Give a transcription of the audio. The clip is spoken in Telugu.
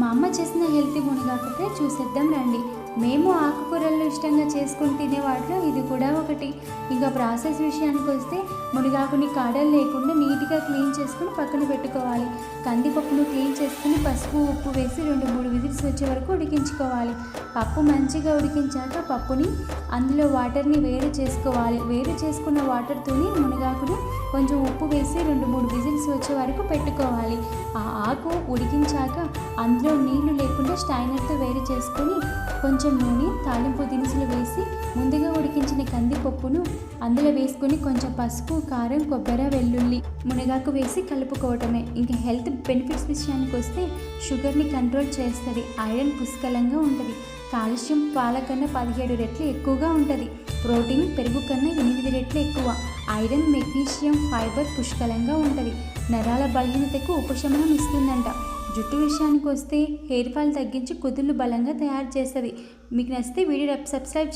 మా అమ్మ చేసిన హెల్తీ మునగాకు ఫ్రై చూసేద్దాం రండి. మేము ఆకుకూరల్లో ఇష్టంగా చేసుకొని తినే వాటిలో ఇది కూడా ఒకటి. ఇంకా ప్రాసెస్ విషయానికి వస్తే మునగాకుని కాడలు లేకుండా నీట్గా క్లీన్ చేసుకుని పక్కన పెట్టుకోవాలి. కందిపప్పును క్లీన్ చేసుకుని పసుపు ఉప్పు వేసి 2-3 విజిల్స్ వచ్చే వరకు ఉడికించుకోవాలి. పప్పు మంచిగా ఉడికించాక పప్పుని అందులో వాటర్ని వేడి చేసుకోవాలి. వేడి చేసుకున్న వాటర్తోని మునగాకుని కొంచెం ఉప్పు వేసి 2-3 విజిల్స్ వచ్చే వరకు పెట్టుకోవాలి. ఆ ఆకు ఉడికించాక అందులో నీళ్లు లేకుండా స్టైనర్తో వేడి చేసుకొని కొంచెం నూనె తాలింపు దినుసులు వేసి ముందుగా ఉడికించిన కందిపప్పును అందులో వేసుకొని కొంచెం పసుపు కారం కొబ్బరి వెల్లుల్లి మునగాకు వేసి కలుపుకోవటమే. ఇంకా హెల్త్ బెనిఫిట్స్ విషయానికి వస్తే షుగర్ని కంట్రోల్ చేస్తుంది, ఐరన్ పుష్కలంగా ఉంటుంది, కాల్షియం పాల కన్నా 17 రెట్లు ఎక్కువగా ఉంటుంది, ప్రోటీన్ పెరుగు కన్నా 8 రెట్లు ఎక్కువ, ఐరన్ మెగ్నీషియం ఫైబర్ పుష్కలంగా ఉంటుంది, నరాల బలహీనతకు ఉపశమనం ఇస్తుందంట. జుట్టు విషయానికి వస్తే హెయిర్ ఫాల్ తగ్గించి కుదుళ్ళు బలంగా తయారు చేస్తుంది. మీకు నచ్చితే వీడియో సబ్స్క్రైబ్